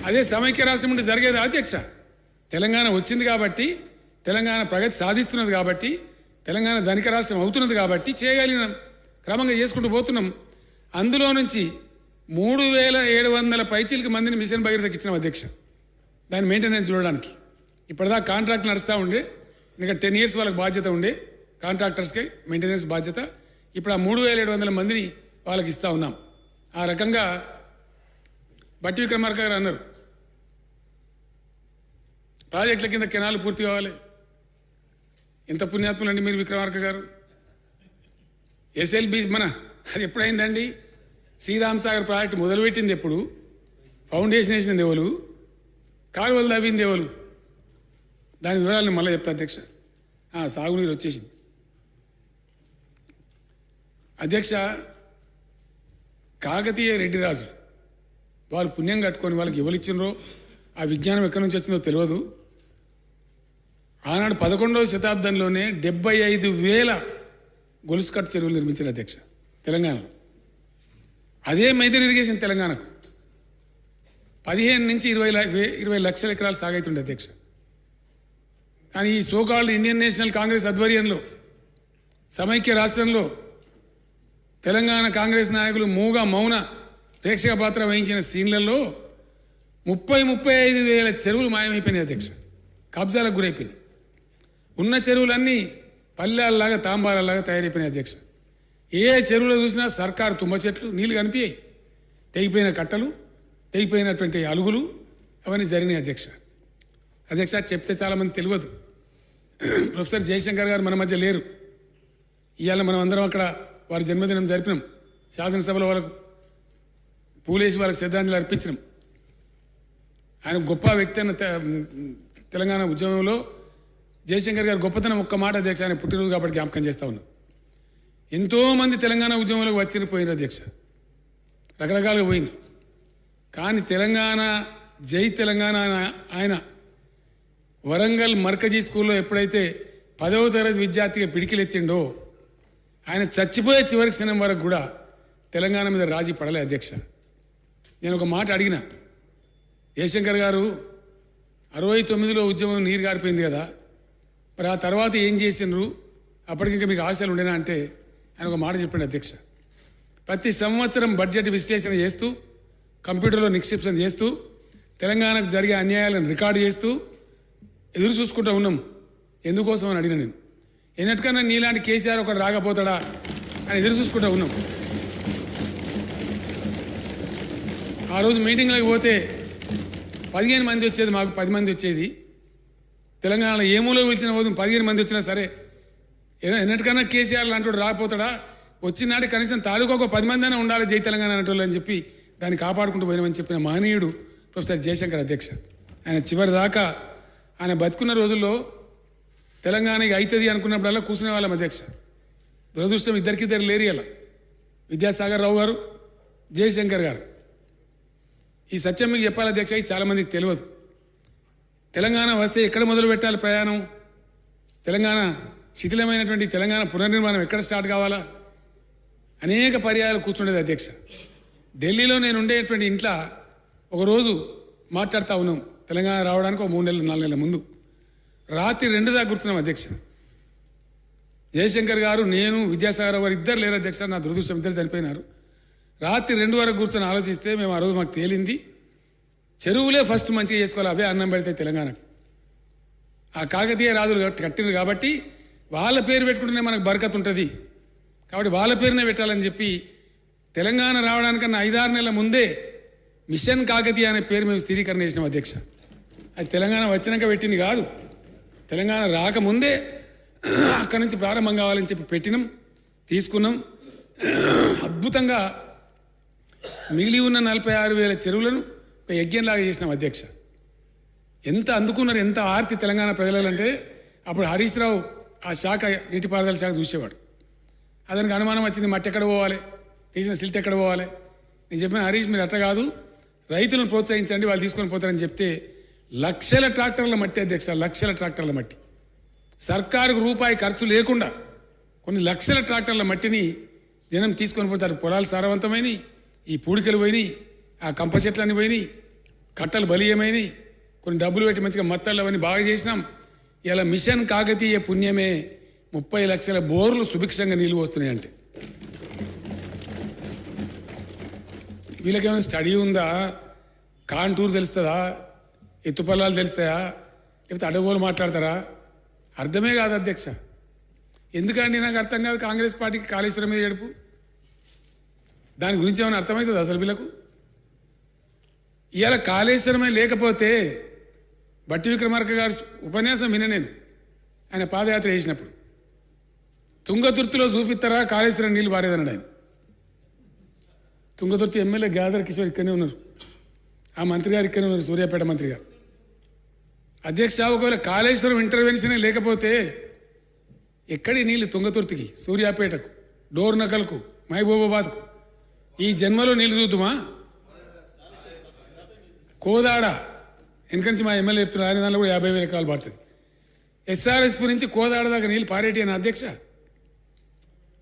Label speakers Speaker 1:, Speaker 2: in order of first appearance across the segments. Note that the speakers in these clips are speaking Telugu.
Speaker 1: అదే సమైక్య రాష్ట్రం ఉంటే జరిగేది అధ్యక్ష. తెలంగాణ వచ్చింది కాబట్టి, తెలంగాణ ప్రగతి సాధిస్తున్నది కాబట్టి, తెలంగాణ ధనిక రాష్ట్రం అవుతున్నది కాబట్టి చేయగలిగినాం, క్రమంగా చేసుకుంటూ పోతున్నాం. అందులో నుంచి 3700 పైచీలకి మందిని మిషన్ భగీరథకి ఇచ్చినాం అధ్యక్ష, దాని మెయింటెనెన్స్ చూడడానికి. ఇప్పటిదాకా కాంట్రాక్ట్ నడుస్తూ ఉండే, ఇంకా 10 years వాళ్ళకి బాధ్యత ఉండే కాంట్రాక్టర్స్కి మెయింటెనెన్స్ బాధ్యత. ఇప్పుడు ఆ 3700 మందిని వాళ్ళకి ఇస్తూ ఉన్నాం. ఆ రకంగా బట్టి విక్రమార్క గారు అన్నారు, ప్రాజెక్టుల కింద కెనాలు పూర్తి కావాలి. ఎంత పుణ్యాత్ములండి మీరు విక్రమార్క గారు. ఎస్ఎల్బి మన అది ఎప్పుడైందండి? శ్రీరామ్ సాగర్ ప్రాజెక్టు మొదలుపెట్టింది ఎప్పుడు? ఫౌండేషన్ వేసింది ఎవరు? కాలువలు తవ్వింది ఎవరు? దాని వివరాలను మళ్ళీ చెప్తా అధ్యక్ష. సాగునీరు వచ్చేసింది అధ్యక్ష. కాకతీయ రెడ్డి రాజు వాళ్ళు పుణ్యం కట్టుకొని వాళ్ళకి ఎవరు ఇచ్చినరో, ఆ విజ్ఞానం ఎక్కడి నుంచి వచ్చిందో తెలియదు. ఆనాడు 11వ శతాబ్దంలోనే 75,000 గొలుసు కట్టు చెరువులు నిర్మించారు అధ్యక్ష తెలంగాణలో. అదే మేజర్ ఇరిగేషన్ తెలంగాణకు 15 నుంచి 20 లక్షల ఎకరాలు సాగైతుండే అధ్యక్ష. కానీ ఈ సోకాల్డ్ ఇండియన్ నేషనల్ కాంగ్రెస్ ఆధ్వర్యంలో సమైక్య రాష్ట్రంలో తెలంగాణ కాంగ్రెస్ నాయకులు మౌన ప్రేక్షక పాత్ర వహించిన సీన్లలో 35,000 చెరువులు మాయమైపోయినాయి అధ్యక్ష, కబ్జాలకు గురైపోయినాయి. ఉన్న చెరువులన్నీ పల్లెల్లాగా తాంబాలలాగా తయారైపోయినాయి అధ్యక్ష. ఏ చెరువులో చూసినా సర్కారు తుమ్మ చెట్లు, నీళ్లు కనిపించాయి, తెగిపోయిన కట్టలు, తెగిపోయినటువంటి అలుగులు, అవన్నీ జరిగినాయి అధ్యక్ష. అధ్యక్ష చెప్తే చాలామంది తెలియదు, ప్రొఫెసర్ జయశంకర్ గారు మన మధ్య లేరు. ఇవాళ మనం అందరం అక్కడ వారి జన్మదినం జరిపినాం, శాసనసభలో వాళ్ళకు పూలేసి వాళ్ళకి శ్రద్ధాంజలి అర్పించినాం. ఆయన గొప్ప వ్యక్తి అన్న తెలంగాణ ఉద్యమంలో జయశంకర్ గారు గొప్పతనం ఒక్క మాట అధ్యక్ష, ఆయన పుట్టినరోజు కాబట్టి జ్ఞాపకం చేస్తూ ఉన్నాం. ఎంతోమంది తెలంగాణ ఉద్యమంలోకి వచ్చిపోయినారు అధ్యక్ష, రకరకాలుగా పోయింది. కానీ తెలంగాణ జై తెలంగాణ ఆయన వరంగల్ మర్కజీ స్కూల్లో ఎప్పుడైతే 10వ తరగతి విద్యార్థిగా పిడికిలెత్తిండో, ఆయన చచ్చిపోయే చివరి క్షణం వరకు కూడా తెలంగాణ మీద రాజీ పడలే అధ్యక్ష. నేను ఒక మాట అడిగిన, జయశంకర్ గారు 69లో ఉద్యమం నీరు గారిపోయింది కదా, మరి ఆ తర్వాత ఏం చేసినారు, అప్పటికింకా మీకు ఆశలు ఉండేనా అంటే ఆయన ఒక మాట చెప్పండి అధ్యక్ష. ప్రతి సంవత్సరం బడ్జెట్ విశ్లేషణ చేస్తూ, కంప్యూటర్లో నిక్షిప్తం చేస్తూ, తెలంగాణకు జరిగే అన్యాయాలను రికార్డు చేస్తూ ఎదురు చూసుకుంటూ ఉన్నాం. ఎందుకోసం అని అడిగిన నేను. ఎన్నటికన్నా నీలాంటి కేసీఆర్ ఒకటి రాకపోతాడా అని ఎదురు చూసుకుంటూ ఉన్నాం. ఆ రోజు మీటింగ్లోకి పోతే 15 మంది వచ్చేది, మాకు 10 మంది వచ్చేది. తెలంగాణలో ఏ మూలో పిలిచిన పోదు 15 మంది వచ్చినా సరే, ఎన్నటికన్నా కేసీఆర్ లాంటి రాకపోతాడా, వచ్చినాడు కనీసం తాలూకా ఒక 10 మంది అయినా ఉండాలి జై తెలంగాణ అనేటోళ్ళు అని చెప్పి దాన్ని కాపాడుకుంటూ పోయినామని చెప్పిన మహనీయుడు ప్రొఫెసర్ జయశంకర్ అధ్యక్ష. ఆయన చివరి దాకా ఆయన బతుకున్న రోజుల్లో తెలంగాణకి అవుతుంది అనుకున్నప్పుడల్లా కూర్చునే వాళ్ళం అధ్యక్ష. దురదృష్టం ఇద్దరికిద్దరు లేరు ఇలా, విద్యాసాగర్ రావు గారు, జయశంకర్ గారు. ఈ సత్యం మీకు చెప్పాలి అధ్యక్ష, ఇది చాలామందికి తెలియదు. తెలంగాణ వస్తే ఎక్కడ మొదలు పెట్టాలి ప్రయాణం? తెలంగాణ శిథిలమైనటువంటి తెలంగాణ పునర్నిర్మాణం ఎక్కడ స్టార్ట్ కావాలా? అనేక పర్యాయాలు కూర్చుండేది అధ్యక్ష. ఢిల్లీలో నేను ఉండేటువంటి ఇంట్లో ఒకరోజు మాట్లాడుతూ ఉన్నాం, తెలంగాణ రావడానికి ఒక 3 నెలలు 4 నెలల ముందు. రాత్రి 2 దాకా కూర్చున్నాం అధ్యక్ష. జయశంకర్ గారు, నేను, విద్యాసాగర్ గారు ఇద్దరు లేరు అధ్యక్ష, నా దురదృష్టం ఇద్దరు చనిపోయినారు. రాత్రి 2 వరకు కూర్చొని ఆలోచిస్తే మేము ఆ రోజు మాకు తేలింది, చెరువులే ఫస్ట్ మంచిగా చేసుకోవాలి, అవే అన్నం పెడితే తెలంగాణకు. ఆ కాకతీయ రాజులు కట్టినారు కాబట్టి వాళ్ళ పేరు పెట్టుకుంటేనే మనకు బరకత్ ఉంటుంది, కాబట్టి వాళ్ళ పేరునే పెట్టాలని చెప్పి తెలంగాణ రావడానికన్నా 5-6 నెలల ముందే మిషన్ కాకతీయ అనే పేరు మేము స్థిరీకరణ చేసినాం అధ్యక్ష. అది తెలంగాణ వచ్చినాక పెట్టింది కాదు, తెలంగాణ రాకముందే అక్కడి నుంచి ప్రారంభం కావాలని చెప్పి పెట్టినాం, తీసుకున్నాం. అద్భుతంగా మిగిలి ఉన్న 46,000 చెరువులను ఒక యజ్ఞంలాగా చేసినాం అధ్యక్ష. ఎంత అందుకున్నారు, ఎంత ఆర్తి తెలంగాణ ప్రజలంటే, అప్పుడు హరీష్ రావు ఆ శాఖ నీటిపారుదల శాఖ చూసేవాడు. అతనికి అనుమానం వచ్చింది, మట్టి ఎక్కడ పోవాలి, తీసిన సిల్ట్ ఎక్కడ పోవాలి. నేను చెప్పిన, హరీష్ మీరు అట్లా కాదు, రైతులను ప్రోత్సహించండి, వాళ్ళు తీసుకొని పోతారని చెప్తే లక్షల ట్రాక్టర్ల మట్టి అధ్యక్ష, లక్షల ట్రాక్టర్ల మట్టి, సర్కారుకు రూపాయి ఖర్చు లేకుండా కొన్ని లక్షల ట్రాక్టర్ల మట్టిని జనం తీసుకొని పోతారు. పొలాలు సారవంతమైనవి, ఈ పూడికలు పోయినాయి, ఆ కంప చెట్లన్నీ పోయినాయి, కట్టలు బలీయమైనవి, కొన్ని డబ్బులు పెట్టి మంచిగా మత్తళ్ళు అవన్నీ బాగా చేసినాం. ఇలా మిషన్ కాకతీయ పుణ్యమే 30 లక్షల బోర్లు సుభిక్షంగా నీళ్ళు వస్తున్నాయి. అంటే వీళ్ళకేమైనా స్టడీ ఉందా? కాంటూర్ తెలుస్తుందా? ఎత్తుపల్లాలు తెలుస్తాయా? లేకపోతే అడగోలు మాట్లాడతారా? అర్థమే కాదు అధ్యక్ష. ఎందుకండి నాకు అర్థం కాదు. కాంగ్రెస్ పార్టీకి కాళేశ్వరం మీద గడుపు, దాని గురించి ఏమైనా అర్థమవుతుంది అసలు వీళ్ళకు? ఇవాళ కాళేశ్వరమే లేకపోతే బట్టి విక్రమార్క గారి ఉపన్యాసం విన నేను ఆయన పాదయాత్ర చేసినప్పుడు, తుంగతుర్తిలో చూపిస్తారా కాళేశ్వరం నీళ్ళు పారేదన్నాడు ఆయన. తుంగతుర్తి ఎమ్మెల్యే గాదర్ కిషోర్ ఇక్కడనే ఉన్నారు, ఆ మంత్రి గారు ఇక్కడనే ఉన్నారు, సూర్యాపేట మంత్రి గారు. అధ్యక్ష, ఒకవేళ కాళేశ్వరం ఇంటర్వెన్షనే లేకపోతే ఎక్కడి నీళ్ళు తుంగతుర్తికి, సూర్యాపేటకు, డోర్నకల్కు, మహబూబాబాద్కు ఈ జన్మలో నీళ్ళు చూద్దుమా? కోదాడ వెనకంచి మా ఎమ్మెల్యే చెప్తున్నారు, ఆయన దానిలో కూడా 50,000 ఎకరాలు పడుతుంది. ఎస్ఆర్ఎస్పీ నుంచి కోదాడ దాకా నీళ్ళు పారేటి అని అధ్యక్ష.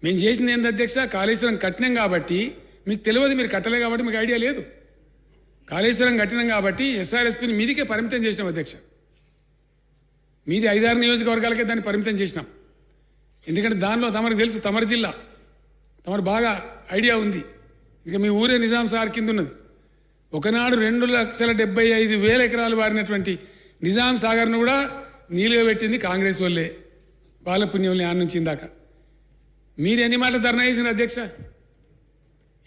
Speaker 1: మేము చేసింది ఏంది అధ్యక్ష? కాళేశ్వరం కట్టినాం కాబట్టి మీకు తెలియదు, మీరు కట్టలే కాబట్టి మీకు ఐడియా లేదు. కాళేశ్వరం కట్టినాం కాబట్టి ఎస్ఆర్ఎస్పీని మీదికే పరిమితం చేసినాం అధ్యక్ష. మీది 5-6 నియోజకవర్గాలకే దాన్ని పరిమితం చేసినాం. ఎందుకంటే దానిలో తమరికి తెలుసు, తమరి జిల్లా, తమరు బాగా ఐడియా ఉంది. ఇక మీ ఊరే నిజాం సార్ కింద ఉన్నది. ఒకనాడు 2,75,000 ఎకరాలు వారినటువంటి నిజాం సాగర్ను కూడా నీలుగా పెట్టింది కాంగ్రెస్ వాళ్ళే, వాళ్ళ పుణ్యంలో ఆడ నుంచి ఇందాక. మీరు ఎన్ని మాటలు ధర్నా చేసిన అధ్యక్ష?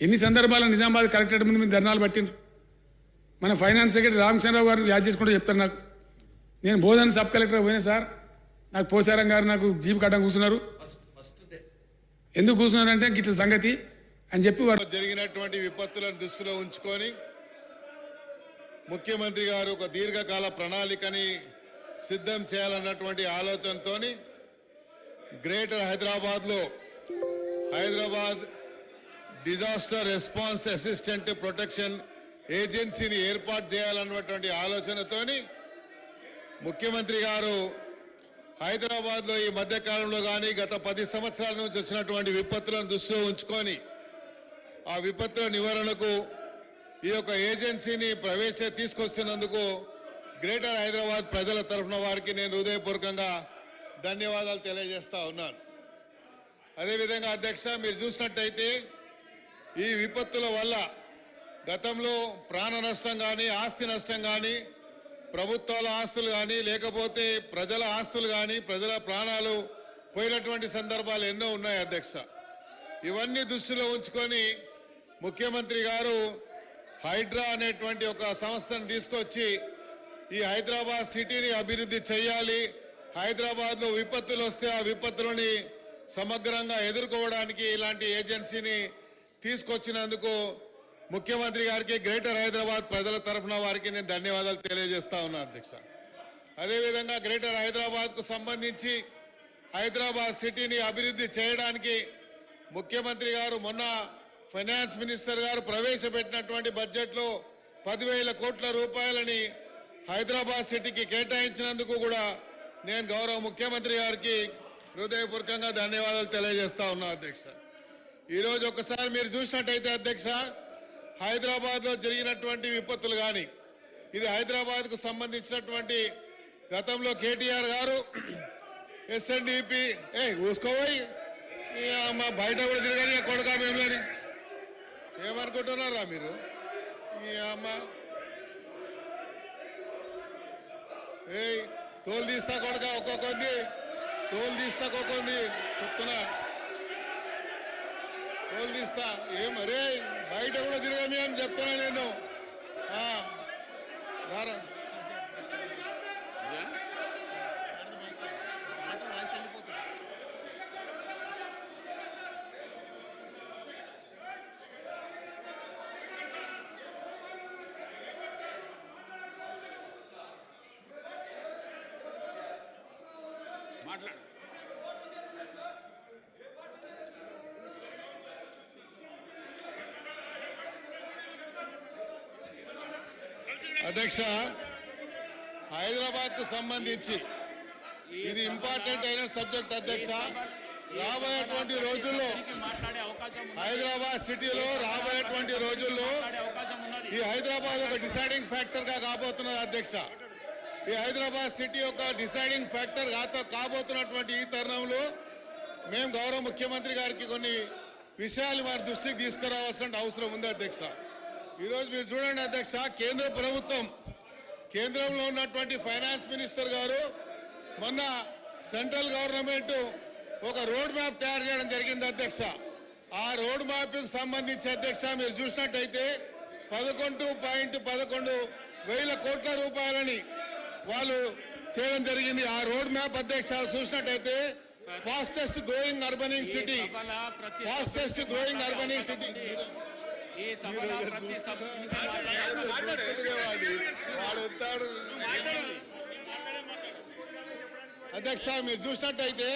Speaker 1: ఎన్ని సందర్భాల్లో నిజామాబాద్ కలెక్టరేట్ ముందు మీరు ధర్నాలు పట్టిండ్రు? మన ఫైనాన్స్ సెక్రటరీ రామచంద్రరావు గారు యాద్ చేసుకుంటూ చెప్తారు నాకు. నేను బోధన సబ్ కలెక్టర్ పోయినా సార్, నాకు పోసారం గారు నాకు జీప్ కట్టం కూర్చున్నారు. ఎందుకు కూర్చున్నారంటే గిట్ల సంగతి అని చెప్పి వారు
Speaker 2: జరిగినటువంటి విపత్తులను దృష్టిలో ఉంచుకొని ముఖ్యమంత్రి గారు ఒక దీర్ఘకాల ప్రణాళికని సిద్ధం చేయాలన్నటువంటి ఆలోచనతో గ్రేటర్ హైదరాబాద్లో Hyderabad disaster response assistant protection ఏజెన్సీని ఏర్పాటు చేయాలన్నటువంటి ఆలోచనతోని ముఖ్యమంత్రి గారు హైదరాబాద్లో ఈ మధ్యకాలంలో కానీ గత 10 సంవత్సరాల నుంచి వచ్చినటువంటి విపత్తులను దృష్టిలో ఉంచుకొని ఆ విపత్తుల నివారణకు ఈ యొక్క ఏజెన్సీని తీసుకొచ్చినందుకు గ్రేటర్ హైదరాబాద్ ప్రజల తరఫున వారికి నేను హృదయపూర్వకంగా ధన్యవాదాలు తెలియజేస్తా ఉన్నాను. అదేవిధంగా అధ్యక్ష, మీరు చూసినట్టయితే ఈ విపత్తుల వల్ల గతంలో ప్రాణ నష్టం కానీ, ఆస్తి నష్టం కానీ, ప్రభుత్వాల ఆస్తులు కానీ, లేకపోతే ప్రజల ఆస్తులు కానీ, ప్రజల ప్రాణాలు పోయినటువంటి సందర్భాలు ఎన్నో ఉన్నాయి అధ్యక్ష. ఇవన్నీ దృష్టిలో ఉంచుకొని ముఖ్యమంత్రి గారు హైడ్రా అనేటువంటి ఒక సంస్థను తీసుకొచ్చి ఈ హైదరాబాద్ సిటీని అభివృద్ధి చేయాలి, హైదరాబాద్లో విపత్తులు వస్తే ఆ విపత్తులని సమగ్రంగా ఎదుర్కోవడానికి ఇలాంటి ఏజెన్సీని తీసుకొచ్చినందుకు ముఖ్యమంత్రి గారికి గ్రేటర్ హైదరాబాద్ ప్రజల తరఫున వారికి నేను ధన్యవాదాలు తెలియజేస్తా ఉన్నా అధ్యక్ష. అదేవిధంగా గ్రేటర్ హైదరాబాద్కు సంబంధించి హైదరాబాద్ సిటీని అభివృద్ధి చేయడానికి ముఖ్యమంత్రి గారు మొన్న ఫైనాన్స్ మినిస్టర్ గారు ప్రవేశపెట్టినటువంటి బడ్జెట్లో 10,000 కోట్ల రూపాయలని హైదరాబాద్ సిటీకి కేటాయించినందుకు కూడా నేను గౌరవ ముఖ్యమంత్రి గారికి హృదయపూర్వకంగా ధన్యవాదాలు తెలియజేస్తా ఉన్నా అధ్యక్ష. ఈరోజు ఒకసారి మీరు చూసినట్టయితే అధ్యక్ష, హైదరాబాద్లో జరిగినటువంటి విపత్తులు కానీ, ఇది హైదరాబాద్కు సంబంధించినటువంటి గతంలో కేటీఆర్ గారు ఎస్ఎన్డిపి ఊసుకోపోయి మా బయట కూడా తిరగని కొడుకా మేమని ఏమనుకుంటున్నారా మీరు? ఈ అమ్మ తోలు తీస్తా కొడుక, ఒక్కొక్కంది తోలు తీస్తా, ఒక్కొక్కంది చెప్తున్నా తోలు తీస్తా. ఏమరే బయట కూడా తిరగని అని చెప్తున్నా నేను. రారా అధ్యక్ష, హైదరాబాద్ కు సంబంధించి ఇది ఇంపార్టెంట్ అయిన సబ్జెక్ట్ అధ్యక్ష. రాబోయేటువంటి రోజుల్లో హైదరాబాద్ సిటీలో రాబోయేటువంటి రోజుల్లో ఈ హైదరాబాద్ ఒక డిసైడింగ్ ఫ్యాక్టర్ గా కాబోతున్నది అధ్యక్ష. ఈ హైదరాబాద్ సిటీ ఒక డిసైడింగ్ ఫ్యాక్టర్ కాబోతున్నటువంటి ఈ తరుణంలో మేము గౌరవ ముఖ్యమంత్రి గారికి కొన్ని విషయాలు వారి దృష్టికి తీసుకురావాల్సిన అవసరం ఉంది అధ్యక్ష. ఈరోజు మీరు చూడండి అధ్యక్ష, కేంద్ర ప్రభుత్వం కేంద్రంలో ఉన్నటువంటి ఫైనాన్స్ మినిస్టర్ గారు మొన్న సెంట్రల్ గవర్నమెంట్ ఒక రోడ్ మ్యాప్ తయారు చేయడం జరిగింది అధ్యక్ష. ఆ రోడ్ మ్యాప్ కు సంబంధించి అధ్యక్ష మీరు చూసినట్టయితే 11.11 కోట్ల రూపాయలని వాళ్ళు చేయడం జరిగింది. ఆ రోడ్ మ్యాప్ అధ్యక్ష చూసినట్టయితే fastest growing urbaning city, fastest growing urbaning city. అధ్యక్ష మీరు చూసినట్టయితే